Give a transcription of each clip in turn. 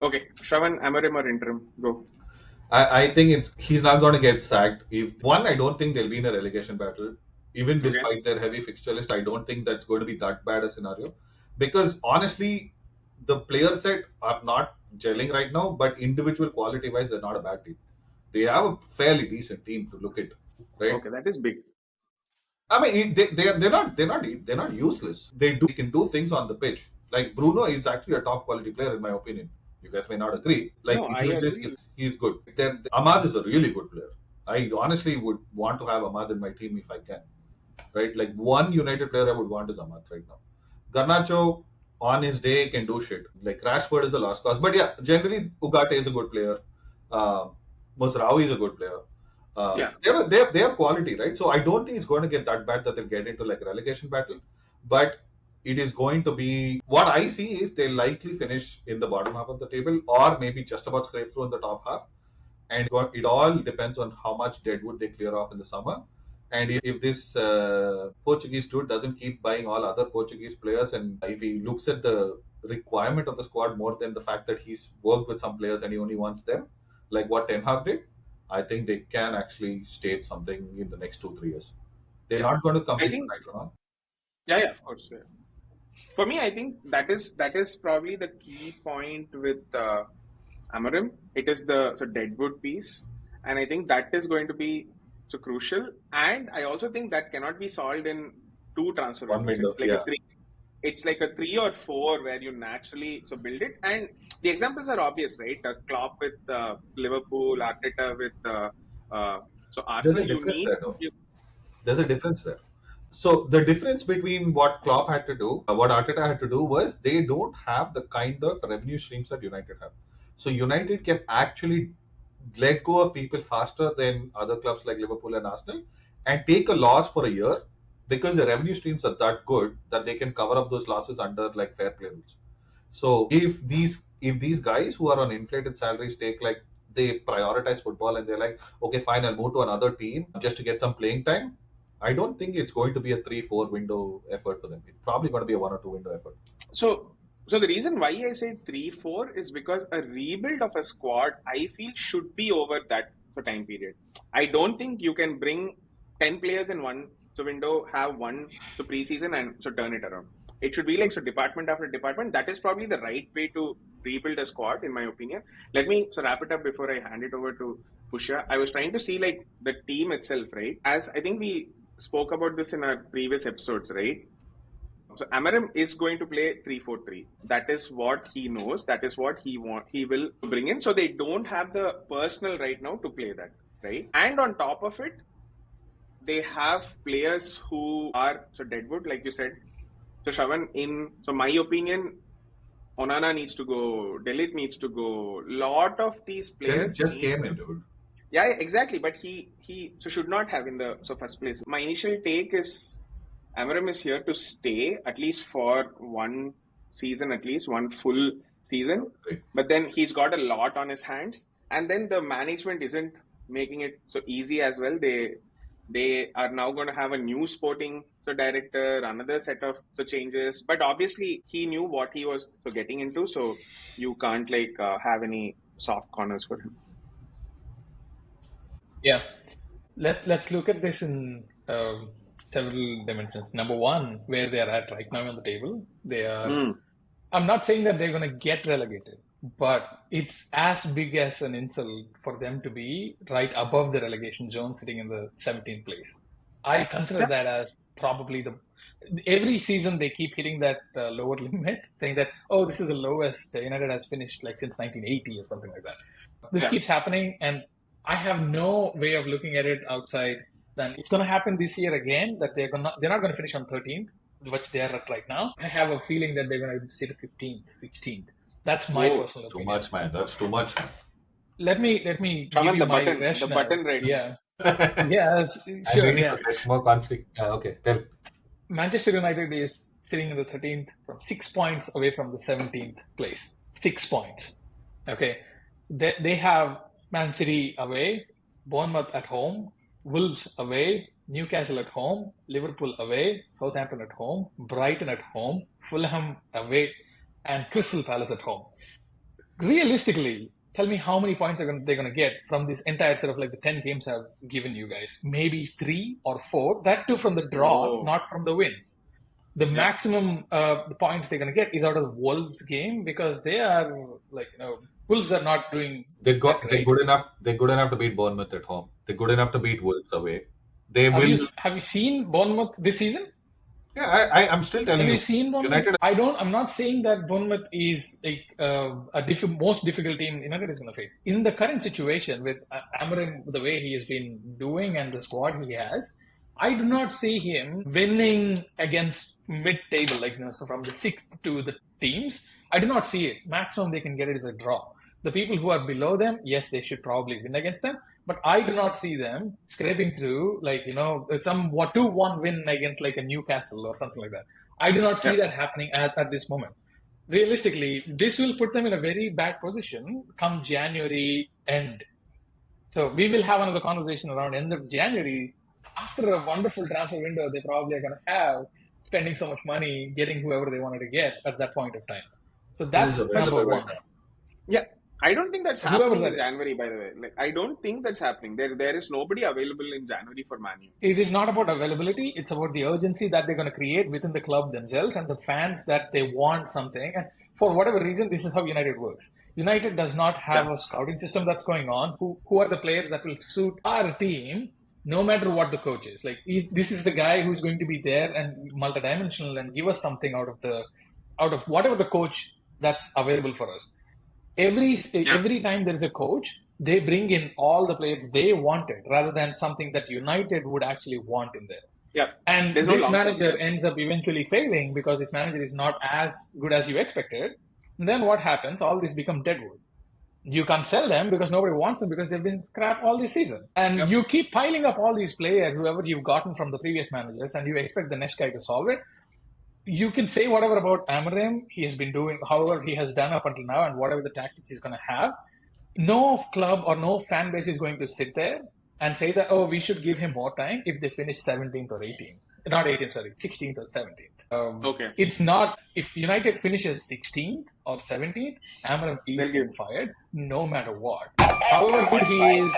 Okay, Shravan, Amorim or Interim? Go. I think he's not going to get sacked. If one, I don't think they'll be in a relegation battle, even Okay. despite their heavy fixture list. I don't think that's going to be that bad a scenario, because honestly, the player set are not gelling right now. But individual quality wise, they're not a bad team. They have a fairly decent team to look at, right? Okay, that is big. I mean, they're not useless. They can do things on the pitch. Like Bruno is actually a top quality player in my opinion. You guys may not agree. Like No, I individual agree. skills, he's good. Then Ahmad is a really good player. I honestly would want to have Ahmad in my team if I can. Right? Like one United player I would want is Ahmad right now. Garnacho on his day can do shit. Like Rashford is the last cause. But yeah, generally Ugarte is a good player. Uh, Masraoui is a good player. Yeah. They have quality, right? So I don't think it's going to get that bad that they'll get into like a relegation battle. But it is going to be what I see is they'll likely finish in the bottom half of the table or maybe just about scrape through in the top half. And it all depends on how much deadwood they clear off in the summer. And if this Portuguese dude doesn't keep buying all other Portuguese players, and if he looks at the requirement of the squad more than the fact that he's worked with some players and he only wants them, like what Ten Hag did, I think they can actually state something in the next 2 3 years. They're Yeah. not going to I compete think, for title, huh? yeah, of course. Yeah. For me, I think that is probably the key point with Amorim. It is the deadwood piece, and I think that is going to be so crucial. And I also think that cannot be solved in two transfer One windows. window, yeah. It's like a 3 or 4 where you naturally build it. And the examples are obvious, right? Klopp with Liverpool, Arteta with There's a Arsenal. You difference need there, though. There's a difference there. So the difference between what Klopp had to do, what Arteta had to do was they don't have the kind of revenue streams that United have. So United can actually let go of people faster than other clubs like Liverpool and Arsenal and take a loss for a year because the revenue streams are that good that they can cover up those losses under like fair play rules. So if these guys who are on inflated salaries take like they prioritize football and they're like, okay, fine, I'll move to another team just to get some playing time. I don't think it's going to be a 3 4 window effort for them. It's probably going to be a 1 or 2 window effort. So the reason why I say 3 4 is because a rebuild of a squad I feel should be over that for time period. I don't think you can bring 10 players in one window, have one preseason and turn it around. It should be like department after department. That is probably the right way to rebuild a squad, in my opinion. Let me wrap it up before I hand it over to Pusha. I was trying to see like the team itself, right? As I think we spoke about this in our previous episodes, right? So Amarim is going to play 3-4-3. That is what he knows. That is what he will bring in. So they don't have the personnel right now to play that, right? And on top of it, they have players who are deadwood, like you said. So Shravan, in my opinion, Onana needs to go. Delete needs to go. Lot of these Then it players just need. came in, dude. Yeah, exactly. But he should not have in the first place. My initial take is Amarim is here to stay at least for one season, at least one full season. Okay. But then he's got a lot on his hands, and then the management isn't making it so easy as well. They are now going to have a new sporting director, another set of changes. But obviously, he knew what he was getting into, so you can't have any soft corners for him. Yeah. Let's look at this in several dimensions. Number one, where they are at right now on the table, they are. I'm not saying that they're going to get relegated, but it's as big as an insult for them to be right above the relegation zone, sitting in the 17th place. I consider that as probably every season they keep hitting that lower limit, saying that, oh, this is the lowest the United has finished like since 1980 or something like that. This keeps happening, and I have no way of looking at it outside. Then it's going to happen this year again. That they're not going to finish on 13th, which they are at right now. I have a feeling that they're going to sit 15th, 16th. That's my personal opinion. Too much, man. That's too much. Let me give you my rationale. The button right. Yeah. Yes, sure. Yeah. More conflict. Okay, tell. Manchester United is sitting in the 13th, from 6 points away from the 17th place. 6 points. Okay. They have Man City away, Bournemouth at home, Wolves away, Newcastle at home, Liverpool away, Southampton at home, Brighton at home, Fulham away, and Crystal Palace at home. realistically, tell me how many points they're going to get from this entire set of like the 10 games I've given you guys. Maybe 3 or 4. That too from the draws, Oh. not from the wins. The Yeah. maximum the points they're going to get is out of the Wolves game because they are like, Wolves are not doing They're great. good enough. They're good enough to beat Bournemouth at home. They're good enough to beat Wolves away. They Have will. you seen Bournemouth this season? Yeah, I'm still telling Have you. you seen Bournemouth? United. I'm not saying that Bournemouth is like most difficult team United is going to face. In the current situation with Amorim, the way he has been doing and the squad he has, I do not see him winning against mid-table, like so from the sixth to the teams. I do not see it. Maximum they can get it is a draw. The people who are below them, yes, they should probably win against them. But I do not see them scraping through, like, some 2-1 win against like a Newcastle or something like that. I do not see that happening at this moment. Realistically, this will put them in a very bad position come January end. So we will have another conversation around end of January. After a wonderful transfer window, they probably are going to have spending so much money, getting whoever they wanted to get at that point of time. So that's number one. Yeah. I don't think that's happening in January, by the way. Like, I don't think that's happening. There is nobody available in January for Man U. It is not about availability. It's about the urgency that they're going to create within the club themselves and the fans that they want something. And for whatever reason, this is how United works. United does not have a scouting system that's going on. Who are the players that will suit our team, no matter what the coach is? Like, this is the guy who's going to be there and multidimensional and give us something out of whatever the coach that's available for us. Every time there is a coach, they bring in all the players they wanted rather than something that United would actually want in there. Yeah. And this manager ends up eventually failing because this manager is not as good as you expected. And then what happens? All this become deadwood. You can't sell them because nobody wants them because they've been crap all this season. And you keep piling up all these players, whoever you've gotten from the previous managers, and you expect the next guy to solve it. You can say whatever about Amorim, he has been doing, however he has done up until now, and whatever the tactics he's going to have. No club or no fan base is going to sit there and say that, we should give him more time if they finish 17th or 18th. Not 18th, sorry, 16th or 17th. Okay. It's not, if United finishes 16th or 17th, Amorim is getting fired, no matter what. However good he is.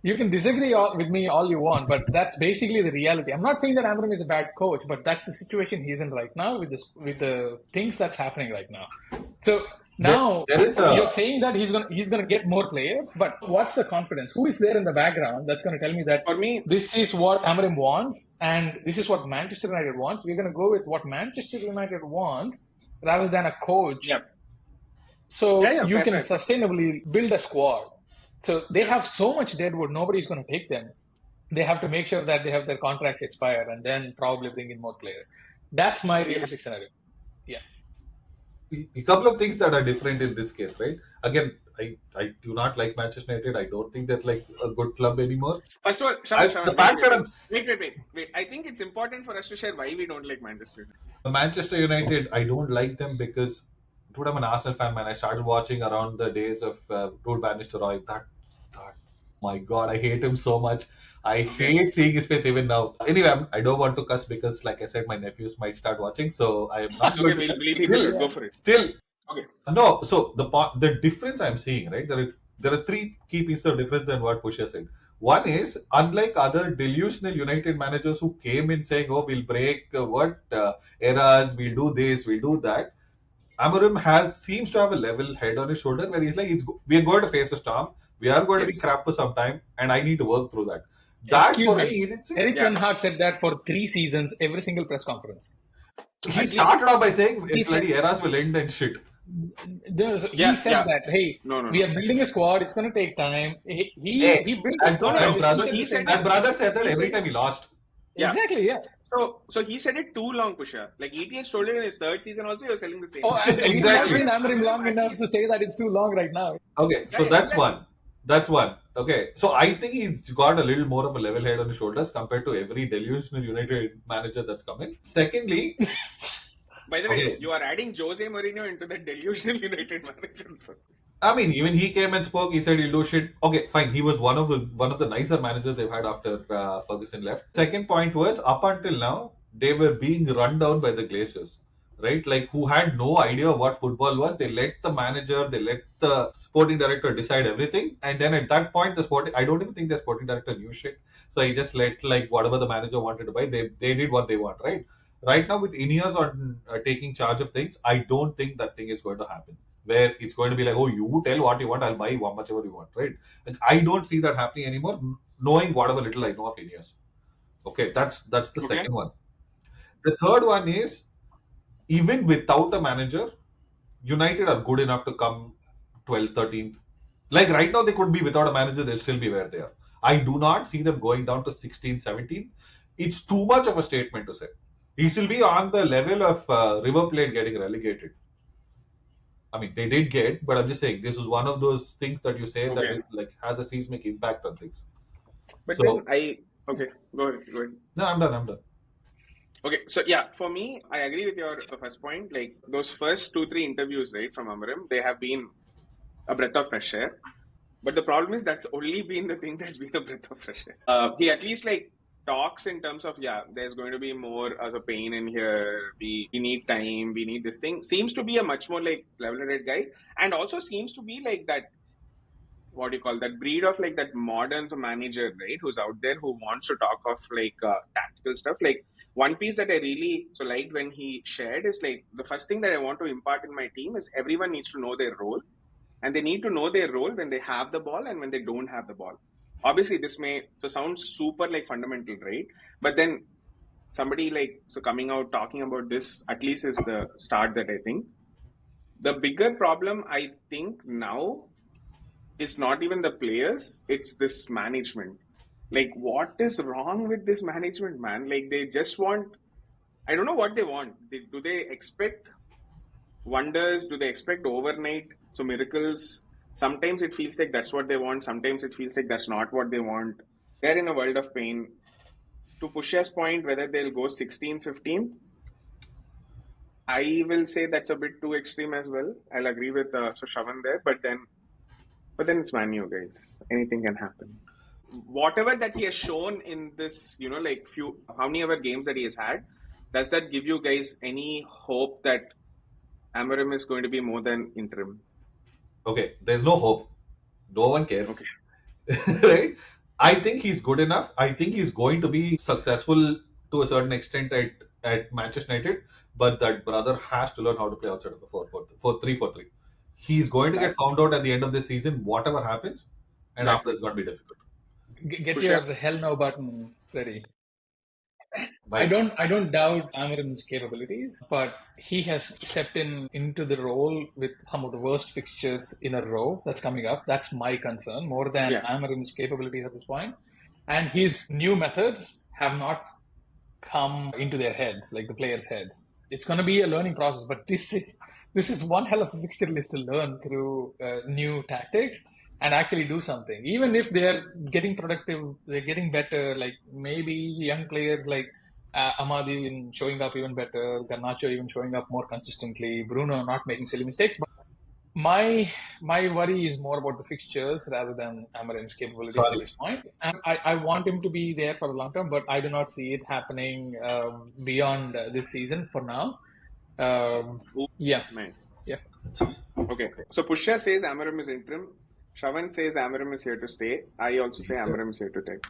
You can disagree with me all you want, but that's basically the reality. I'm not saying that Amorim is a bad coach, but that's the situation he's in right now with the things that's happening right now. So now you're saying that he's gonna get more players, but what's the confidence? Who is there in the background that's going to tell me that for me this is what Amorim wants and this is what Manchester United wants? We're going to go with what Manchester United wants rather than a coach. Yep. So you can sustainably build a squad. So they have so much deadwood, nobody's going to take them. They have to make sure that they have their contracts expire and then probably bring in more players. That's my realistic scenario. Yeah. A couple of things that are different in this case, right? Again, I do not like Manchester United. I don't think they're like a good club anymore. First of all, wait. I think it's important for us to share why we don't like Manchester United. Manchester United, I don't like them because, dude, I'm an Arsenal fan, man. I started watching around the days of Ruben Interim. My God, I hate him so much. I hate seeing his face even now. Anyway, I don't want to cuss because, like I said, my nephews might start watching, so I am not going to. We'll go for it. Still, okay. No. So the difference I'm seeing, right? There are three key pieces of difference than what Pusha said. One is, unlike other delusional United managers who came in saying, "Oh, we'll break eras, we'll do this, we'll do that." Amorim seems to have a level head on his shoulder where he's like, we are going to face a storm. We are going to be crap for some time, and I need to work through that. Excuse me. Eric Ten Hag said that for 3 seasons, every single press conference. He started off by saying, bloody eras will end and shit. He said that, hey, we are building a squad, it's going to take time. He built a squad. And brother said that every time he lost. Yeah. Exactly, yeah. So he said it too long, Pusha. Like ETH told it in his 3rd season also, you're selling the same. Oh, and exactly. We've not seen Amorim long enough to say that it's too long right now. Okay, so that's one. That's one. Okay, so I think he's got a little more of a level head on his shoulders compared to every delusional United manager that's coming. Secondly, by the way, you are adding Jose Mourinho into the delusional United manager. I mean, even he came and spoke. He said he'll do shit. Okay, fine. He was one of the nicer managers they've had after Ferguson left. Second point was, up until now, they were being run down by the Glaciers. right? Like who had no idea what football was. They let the manager, they let the sporting director decide everything, and then at that point, the sporting, I don't even think the sporting director knew shit. So he just let like whatever the manager wanted to buy, they did what they want, right? Right now with Ineos on taking charge of things, I don't think that thing is going to happen. Where it's going to be like, oh, you tell what you want, I'll buy whichever you want, right? Like, I don't see that happening anymore. Knowing whatever little I know of Ineos. Okay, that's the Okay. second one. The third one is even without a manager, United are good enough to come 12th, 13th. Like right now, they could be without a manager, they'll still be where they are. I do not see them going down to 16th, 17th. It's too much of a statement to say. He will be on the level of River Plate getting relegated. I mean, they did get, but I'm just saying this is one of those things that you say that Okay. is like has a seismic impact on things. But then So okay, go ahead, go ahead. no, I'm done. I'm done. Okay, so yeah, for me, I agree with your first point. Like those first two, three interviews, right, from Amarim, they have been a breath of fresh air. But the problem is that's only been the thing that's been a breath of fresh air. He at least like talks in terms of there's going to be more of a pain in here. We need time. We need this thing. Seems to be a much more like level-headed guy, and also seems to be like that. What do you call that breed of like that modern manager, right? Who's out there who wants to talk of like tactical stuff. Like one piece that I really so liked when he shared is like the first thing that I want to impart in my team is everyone needs to know their role, and they need to know their role when they have the ball and when they don't have the ball. Obviously, this may so sound super like fundamental, right? But then somebody like so coming out talking about this at least is the start that I think. The bigger problem I think now is not even the players, it's this management. Like, what is wrong with this management, man? Like, they just want, I don't know what they want. Do they expect wonders? Do they expect overnight? So, miracles. Sometimes it feels like that's what they want. Sometimes it feels like that's not what they want. They're in a world of pain. To Pushya's point, whether they'll go 16th, 15th, I will say that's a bit too extreme as well. I'll agree with so Shravan there, but then it's Man U, guys. Anything can happen. Whatever that he has shown in this, like few how many ever games that he has had, does that give you guys any hope that Amorim is going to be more than interim? Okay, there's no hope. No one cares. Okay. Right? I think he's good enough. I think he's going to be successful to a certain extent at Manchester United, but that brother has to learn how to play outside of a 4-3-4-3. He's going to get That found out at the end of this season, whatever happens, and after exactly. it's going to be difficult. Get Pushya. your hell no button ready. I Bye. don't doubt Amarim's capabilities, but he has stepped into the role with some of the worst fixtures in a row that's coming up. That's my concern more than Yeah. Amarim's capabilities at this point. And his new methods have not come into their heads, like the players' heads. It's going to be a learning process, but this is one hell of a fixture list to learn through new tactics and actually do something. Even if they're getting productive, they're getting better. Like maybe young players like Amadi even showing up even better, Garnacho even showing up more consistently, Bruno not making silly mistakes. But my worry is more about the fixtures rather than Amarim's capabilities at Sorry. this point. And I want him to be there for the long term, but I do not see it happening beyond this season for now. Ooh, Yeah, nice. yeah. Okay. Okay. So Pushya says Amorim is interim. Shravan says Amorim is here to stay. I also say He's there. Amorim is here to take.